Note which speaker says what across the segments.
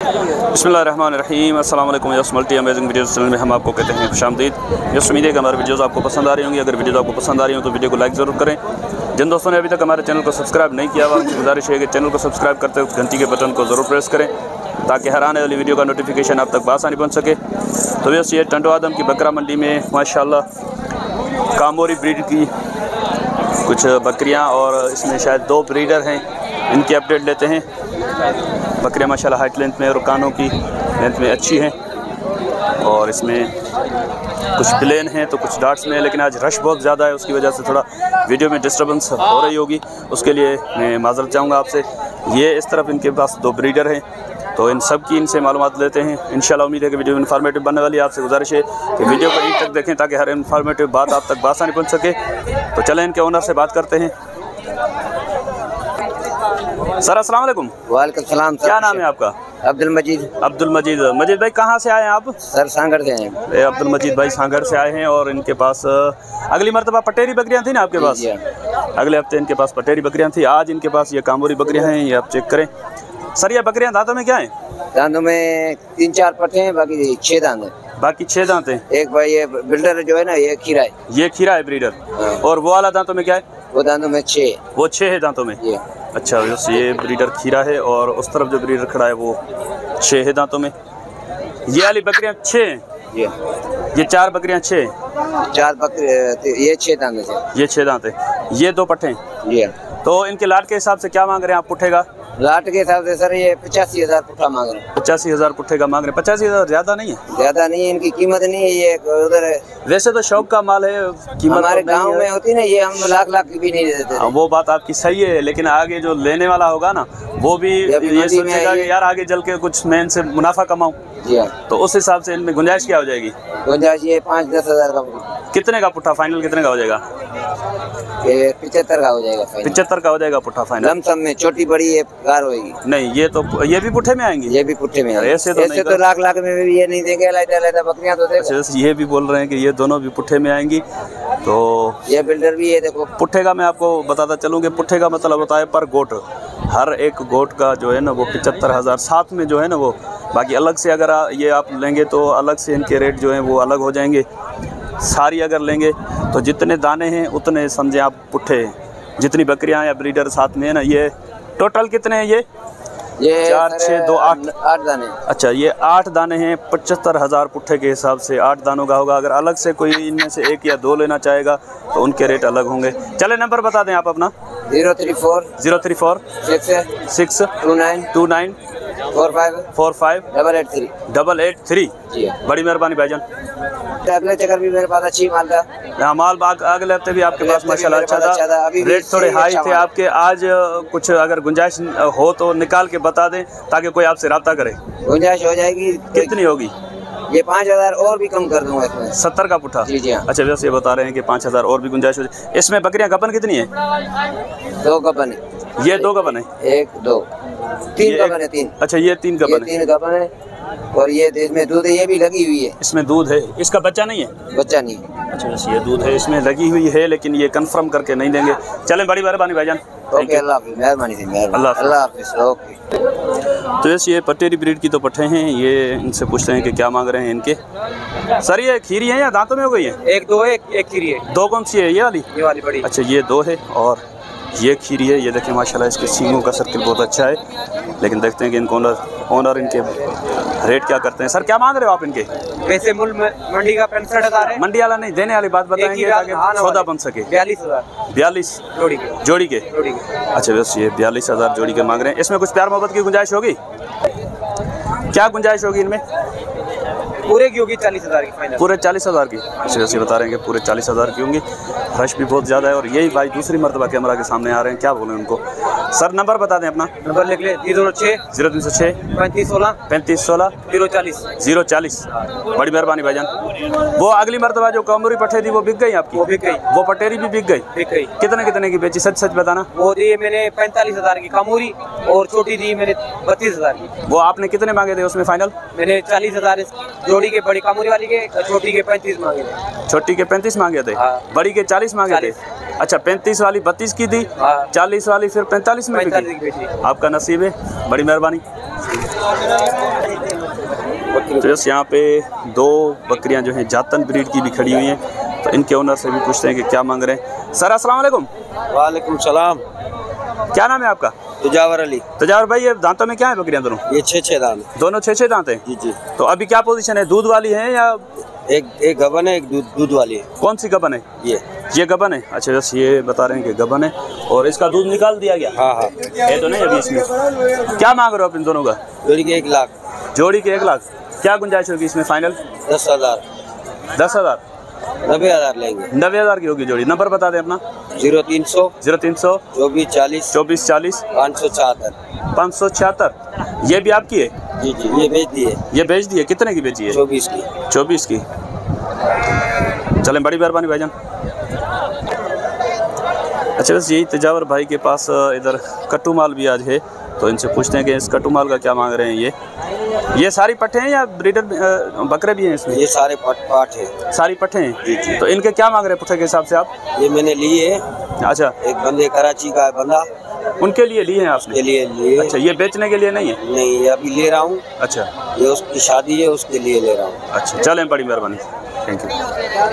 Speaker 1: बिस्मिल्लाहिर्रहमानिर्रहीम, अस्सलाम वालेकुम। Yes multi amazing videos channel में हम आपको कहते हैं खुशामदीद। यस उम्मीद है कि हमारी वीडियोज़ आपको पसंद आ रही होंगी। अगर वीडियोज़ आपको पसंद आ रही हो तो वीडियो को लाइक ज़रूर करें। जिन दोस्तों ने अभी तक हमारे चैनल को सब्सक्राइब नहीं किया हुआ उनसे गुजारिश है कि चैनल को सब्सक्राइब करते वक्त घंटी के बटन को ज़रूर प्रेस करें ताकि हर आने वाली वीडियो का नोटिफिकेशन आप तक बआसानी पहुँच सके। तो यस ये टंडो आदम की बकरा मंडी में माशाल्लाह कामोरी ब्रीड की कुछ बकरियां और इसमें शायद 2 ब्रीडर हैं, इनकी अपडेट लेते हैं। बकरियां माशाल्लाह हाइट लेंथ में और कानों की लेंथ में अच्छी हैं और इसमें कुछ प्लेन हैं तो कुछ डार्ट्स में है, लेकिन आज रश बहुत ज़्यादा है, उसकी वजह से थोड़ा वीडियो में डिस्टर्बेंस हो रही होगी, उसके लिए मैं माज़रत चाहूँगा आपसे। ये इस तरफ इनके पास 2 ब्रीडर हैं तो इन सब की इनसे मालूमात लेते हैं। इंशाल्लाह उम्मीद है कि वीडियो इन्फॉर्मेटिव बनने वाली है। आपसे गुजारिश है कि वीडियो को एंड तक देखें ताकि हर इन्फॉर्मेटिव बात आप तक बआसानी पहुँच सके। तो चलें इनके ओनर से बात करते हैं। सर अस्सलाम वालेकुम।
Speaker 2: वालेकुम सलाम।
Speaker 1: क्या नाम है आपका?
Speaker 2: अब्दुल मजीद।
Speaker 1: अब्दुल मजीद। मजीद भाई कहाँ से आए हैं आप?
Speaker 2: सर सांगड़ से हैं।
Speaker 1: अब्दुल मजीद भाई सांगड़ से आए हैं और इनके पास अगली मरतबा पटेरी बकरियां थी ना आपके पास? अगले हफ्ते इनके पास पटेरी बकरियां थी, आज इनके पास ये कामोरी बकरियां हैं, ये आप चेक करें। सर ये बकरियां दांतों में क्या है?
Speaker 2: दांतों में 3-4 पट्टे हैं, बाकी 6 दांत हैं।
Speaker 1: बाकी 6 दांत हैं।
Speaker 2: एक भाई ये बिल्डर जो है ना, ये खीरा है।
Speaker 1: ये खीरा है ब्रीडर। और वो वाला दांतों में क्या है?
Speaker 2: वो दांतों में 6।
Speaker 1: वो 6 है दांतों में। अच्छा, ये ब्रीडर खीरा है और उस तरफ जो ब्रीडर खड़ा है वो 6 है दांतों में। ये वाली बकरियां 6 हैं। ये 4 बकरियां 6।
Speaker 2: 4 बकरे, ये 6 दांत है।
Speaker 1: ये 6 दांत है। ये 2 पट्टे हैं। तो इनके लाट के हिसाब से क्या मांग रहे हैं आप पुट्ठे का?
Speaker 2: लाट के हिसाब से सर ये 85,000 पुट्ठा मांग रहे हैं।
Speaker 1: 85,000 पुट्ठे का मांग रहे हैं। 85,000 ज़्यादा नहीं है?
Speaker 2: ज़्यादा नहीं है, इनकी कीमत नहीं है। ये उधर
Speaker 1: वैसे तो शौक का माल है, कीमत
Speaker 2: हमारे गांव में होती ना, ये हम लाख की भी नहीं देते।
Speaker 1: वो बात आपकी सही है, लेकिन आगे जो लेने वाला होगा ना वो भी ये सोचेगा कि यार आगे चल के कुछ मैं इनसे मुनाफा कमाऊं। तो उस हिसाब से इनमें गुंजाइश क्या हो जाएगी?
Speaker 2: गुंजाइश ये 5-10 हज़ार का।
Speaker 1: कितने का पुट्ठा फाइनल कितने का हो जाएगा?
Speaker 2: 75 का हो जाएगा।
Speaker 1: 75 का हो जाएगा पुट्ठा फाइनल।
Speaker 2: लमसम में छोटी बड़ी ये कार होगी।
Speaker 1: नहीं, ये भी पुट्ठे में आएंगी।
Speaker 2: ये भी पुट्ठे में आएंगे।
Speaker 1: ऐसे तो
Speaker 2: लाख में भी ये नहीं देंगे। अलग बकरियां तो देखो।
Speaker 1: अच्छा, ये भी बोल रहे हैं कि ये दोनों भी पुट्ठे में आएंगी। तो
Speaker 2: ये बिल्डर भी है देखो।
Speaker 1: पुट्ठे का मैं आपको बताता चलूँ कि पुट्ठे का मतलब होता है पर गोट। हर एक गोट का जो है ना वो 75,000 साथ में जो है ना वो। बाकी अलग से अगर ये आप लेंगे तो अलग से इनके रेट जो हैं वो अलग हो जाएंगे। सारी अगर लेंगे तो जितने दाने हैं उतने समझे आप पुट्ठे हैं। जितनी बकरियां या ब्रीडर साथ में है ना, ये टोटल कितने हैं? ये 4, 6, 2, 8
Speaker 2: दाने।
Speaker 1: अच्छा, ये 8 दाने हैं। 75,000 पुट्ठे के हिसाब से 8 दानों का होगा। अगर अलग से कोई इनमें से 1 या 2 लेना चाहेगा तो उनके रेट अलग होंगे। चले नंबर बता दें आप अपना।
Speaker 2: 034 6 29 45
Speaker 1: 883। बड़ी मेहरबानी भाईजान।
Speaker 2: अगले चक्कर भी मेरे पास अच्छी माल था।
Speaker 1: माल बाग अगले हफ्ते भी आपके पास माशाल्लाह अच्छा था। रेट थोड़े हाई थे आपके। आज कुछ अगर गुंजाइश हो तो निकाल के बता दें ताकि कोई आपसे रब्ता करे।
Speaker 2: गुंजाइश हो जाएगी। कितनी
Speaker 1: होगी?
Speaker 2: ये 5,000 और भी कम कर दूंगा इसमें।
Speaker 1: 70 का पुट्ठा?
Speaker 2: जी हाँ।
Speaker 1: अच्छा, वैसे ये बता रहे हैं कि 5,000 और भी गुंजाइश हो जाए। इसमें बकरियां गबन कितनी है?
Speaker 2: 2 गबन है।
Speaker 1: ये 2 गबन है।
Speaker 2: 1 2 3 गबन है। 3।
Speaker 1: अच्छा, ये 3 गबन है।
Speaker 2: 3 गबन है और ये इसमें दूध है। ये भी लगी हुई है।
Speaker 1: इसमें दूध है। इसका बच्चा नहीं है?
Speaker 2: बच्चा नहीं है।
Speaker 1: अच्छा, बस ये दूध है, इसमें लगी हुई है, लेकिन ये कंफर्म करके नहीं देंगे। चलें, बड़ी मेहरबानी भाईजान।
Speaker 2: ओके, अल्लाह हाफ़िज़। मेहरबानी से अल्लाह हाफ़िज़। ओके।
Speaker 1: तो यस ये पटेरी ब्रीड की तो पट्ठे हैं। ये इनसे पूछते हैं कि क्या मांग रहे हैं इनके। सर ये खीरी है या दांतों में हो गई है?
Speaker 2: 1-2 है, एक खीरी है।
Speaker 1: 2 कौन सी है? ये वाली
Speaker 2: बड़ी।
Speaker 1: अच्छा, ये 2 है और ये खीरी है। ये देखें माशाल्लाह इसके सींगों का सर्किल बहुत अच्छा है, लेकिन देखते हैं कि इनको ओनर इनके रेट क्या करते हैं। सर क्या मांग रहे हो आप इनके?
Speaker 2: वैसे मूल मंडी का 65,000 है।
Speaker 1: मंडी वाला नहीं, देने वाली बात बताएंगे ताकि सौदा बन सके। 42 जोड़ी के। अच्छा, बस ये 42,000 जोड़ी के मांग रहे हैं। इसमें कुछ प्यार मोहब्बत की गुंजाइश होगी? क्या गुंजाइश होगी इनमें?
Speaker 2: पूरे की होगी 40,000 की फाइनल।
Speaker 1: पूरे 40,000 की? अच्छा, जैसे बता रहे हैं कि पूरे 40,000 की होंगी। रश भी बहुत ज़्यादा है और यही भाई दूसरी मरतबा कैमरा के सामने आ रहे हैं, क्या बोलें उनको। सर नंबर बता दें अपना।
Speaker 2: नंबर लिख ले। 0306
Speaker 1: 3516 040। बड़ी मेहरबानी भाईजान। वो अगली मरतबा जो कामोरी पट्टे थी वो बिक गई आपकी?
Speaker 2: वो बिक गई।
Speaker 1: वो पटेरी भी बिक गई? कितने की बेची? सच बताना।
Speaker 2: वो दी मैंने 45,000 की कामोरी और छोटी दी मैंने 32,000 की।
Speaker 1: वो आपने कितने मांगे थे उसमें फाइनल?
Speaker 2: मैंने 40,000 जोड़ी के, बड़ी कामोरी वाली के, छोटी के 35 मांगे थे।
Speaker 1: छोटी के 35 मांगे थे। बड़ी के 40 मांगे थे। अच्छा 35 वाली 32 की थी,
Speaker 2: हाँ।
Speaker 1: 40 वाली फिर 45 में
Speaker 2: 45
Speaker 1: बिकी।
Speaker 2: की बेची।
Speaker 1: आपका नसीब है, बड़ी मेहरबानी। तो बस यहाँ पे 2 बकरियाँ जो हैं जातन ब्रीड की भी खड़ी हुई हैं, तो इनके ओनर से भी पूछते हैं कि क्या मांग रहे हैं। सर अस्सलाम वालेकुम।
Speaker 3: वालेकुम सलाम।
Speaker 1: क्या नाम है आपका?
Speaker 3: तुजावर अली।
Speaker 1: तजावर भाई, ये दांतों में क्या है बकरियाँ दोनों?
Speaker 3: ये 6 दांत।
Speaker 1: दोनों 6 दांत हैं?
Speaker 3: जी जी।
Speaker 1: तो अभी क्या पोजीशन है, दूध वाली है या?
Speaker 3: एक गबन है, एक दूध वाली है।
Speaker 1: कौन सी गबन है? ये गबन है। अच्छा बस ये बता रहे हैं कि गबन है और इसका दूध निकाल दिया गया?
Speaker 3: हाँ हाँ।
Speaker 1: है तो नहीं अभी इसमें। क्या मांग रहे हो आप इन दोनों का?
Speaker 3: जोड़ी के 1 लाख।
Speaker 1: जोड़ी के 1 लाख। क्या गुंजाइश होगी इसमें फाइनल?
Speaker 3: 10,000।
Speaker 1: 10,000?
Speaker 3: 90,000 लेंगे।
Speaker 1: 90,000 की होगी जोड़ी। नंबर बता दें अपना।
Speaker 3: 0300
Speaker 1: 0300
Speaker 3: 2440
Speaker 1: 2440
Speaker 3: 576।
Speaker 1: 576। ये भी आपकी है?
Speaker 3: जी जी, ये बेच दिए।
Speaker 1: ये बेच दी है? कितने की बेची है?
Speaker 3: 24 की।
Speaker 1: 24 की। चलें, बड़ी मेहरबानी भाईजान। अच्छा बस यही तजावर भाई के पास इधर कट्टू माल भी आज है, तो इनसे पूछते हैं कि इस कट्टू माल का क्या मांग रहे हैं। ये सारी पट्टे हैं या ब्रीडर बकरे भी हैं इसमें?
Speaker 3: ये सारे पाठ है।
Speaker 1: सारी पट्टे हैं?
Speaker 3: जी जी।
Speaker 1: तो इनके क्या मांग रहे हैं पुट्ठे के हिसाब से आप?
Speaker 3: ये मैंने लिए।
Speaker 1: अच्छा,
Speaker 3: एक बंदे कराची का है बंदा,
Speaker 1: उनके लिए लिए हैं आपने?
Speaker 3: के लिए लिए।
Speaker 1: अच्छा, ये बेचने के लिए नहीं है?
Speaker 3: नहीं, ये अभी ले रहा हूँ।
Speaker 1: अच्छा,
Speaker 3: ये उसकी शादी है, उसके लिए ले रहा हूँ।
Speaker 1: अच्छा चलें, बड़ी मेहरबानी, थैंक यू।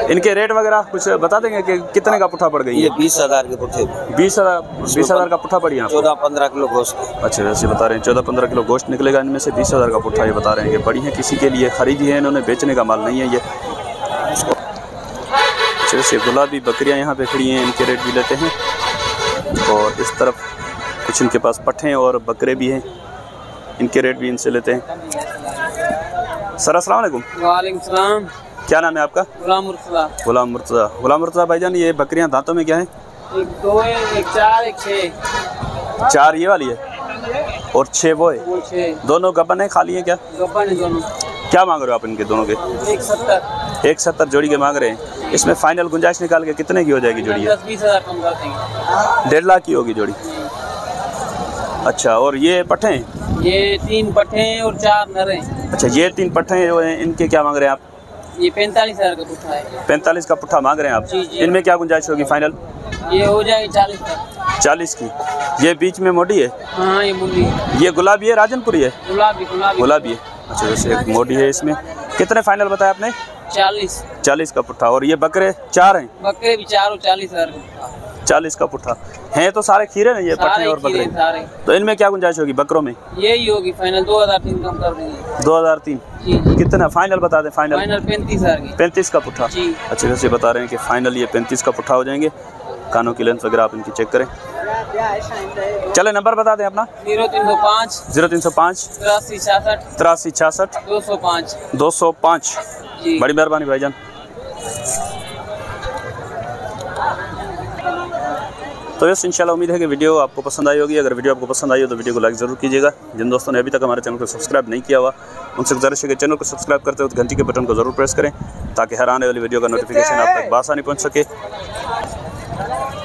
Speaker 1: इनके रेट वगैरह कुछ बता देंगे कि कितने का पुट्ठा पड़ गई
Speaker 3: ये
Speaker 1: है?
Speaker 3: 20,000 के पुट्ठे।
Speaker 1: 20,000 का पुट्ठा पड़ी यहाँ पे?
Speaker 3: 14-15 किलो गोश्त।
Speaker 1: अच्छा वैसे बता रहे हैं 14-15 किलो गोश्त निकलेगा इनमें से। 20,000 का पुट्ठा ये बता रहे हैं कि बड़ी है, किसी के लिए खरीदी है इन्होंने, बेचने का माल नहीं है ये। अच्छा वैसे गुलाबी बकरियाँ यहाँ पे खड़ी हैं, इनके रेट भी लेते हैं। और इस तरफ कुछ इनके पास पट्ठे और बकरे भी हैं, इनके रेट भी इनसे लेते हैं। सर अस्सलाम वालेकुम।
Speaker 2: वालेकुम सलाम।
Speaker 1: क्या नाम है आपका?
Speaker 2: गुलाम मुर्तज़ा।
Speaker 1: गुलाम मुर्तज़ा। गुलाम मुर्तज़ा भाईजान, ये बकरियां दांतों में क्या है?
Speaker 2: एक 2 है, एक 4, एक 6।
Speaker 1: 4 ये वाली है और 6 वो है?
Speaker 2: वो 6
Speaker 1: दोनों गबन है, खाली है क्या?
Speaker 2: गब्बन है दोनों।
Speaker 1: क्या मांग रहे हो आप इनके दोनों के?
Speaker 2: 170।
Speaker 1: 170 जोड़ी के मांग रहे हैं। इसमें फाइनल गुंजाइश निकाल के कितने की हो जाएगी जोड़ी?
Speaker 2: 10-20 हज़ार कम कर देंगे।
Speaker 1: 1.5 लाख की होगी जोड़ी। अच्छा, और ये पट्ठे हैं?
Speaker 2: ये 3 पट्ठे हैं और 4 नर हैं।
Speaker 1: अच्छा, ये 3 पट्ठे हैं, इनके क्या मांग रहे हैं आप?
Speaker 2: ये 45,000 का पुट्ठा है।
Speaker 1: 45 का पुट्ठा मांग रहे हैं आप?
Speaker 2: जी, जी।
Speaker 1: इनमें क्या गुंजाइश होगी फाइनल?
Speaker 2: ये हो जाएगी 40 तक।
Speaker 1: 40 की। ये बीच में मोटी है?
Speaker 2: हाँ, ये मुंडी है।
Speaker 1: ये गुलाबी है, राजनपुरी है?
Speaker 2: गुलाबी।
Speaker 1: गुलाबी है। अच्छा वैसे एक मोटी है इसमें। कितने फाइनल बताया आपने?
Speaker 2: 40
Speaker 1: का पुट्ठा। और ये बकरे 4 हैं?
Speaker 2: बकरे भी 4 और 40,000 का।
Speaker 1: 40 का पुट्ठा हैं तो सारे खीरे नहीं, ये पट्टे और बकरे।
Speaker 2: सारे।
Speaker 1: तो इनमें क्या गुंजाइश होगी बकरों में?
Speaker 2: यही होगी फाइनल 2,003 कम कर देंगे।
Speaker 1: 2003?
Speaker 2: जी जी।
Speaker 1: कितना फाइनल बता दें? फाइनल
Speaker 2: 35,000 की।
Speaker 1: 35 का पुट्ठा।
Speaker 2: जी।
Speaker 1: अच्छे वैसे बता रहे हैं कि फाइनल ये 35 का पुट्ठा हो जाएंगे। कानों की लेंथ वगैरह आप इनकी चेक करें। चले, नंबर बता दें अपना।
Speaker 2: 0305
Speaker 1: 0305
Speaker 2: 83 66
Speaker 1: 63 66
Speaker 2: 205।
Speaker 1: 205।
Speaker 2: जी।
Speaker 1: बड़ी मेहरबानी भाईजान। तो यस इंशाल्लाह उम्मीद है कि वीडियो आपको पसंद आई होगी। अगर वीडियो आपको पसंद आई हो तो वीडियो को लाइक ज़रूर कीजिएगा। जिन दोस्तों ने अभी तक हमारे चैनल को सब्सक्राइब नहीं किया हुआ उनसे गुजारिश है कि चैनल को सब्सक्राइब करते वक्त घंटी के बटन को ज़रूर प्रेस करें ताकि हर आने वाली वीडियो का नोटिफिकेशन आप तक बआसानी पहुँच सके।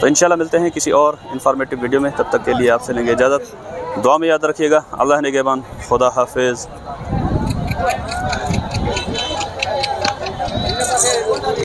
Speaker 1: तो इंशाल्लाह मिलते हैं किसी और इन्फॉर्मेटिव वीडियो में, तब तक के लिए आपसे लेंगे इजाज़त। दुआ में याद रखिएगा। अल्लाह निगहबान। खुदा हाफिज़।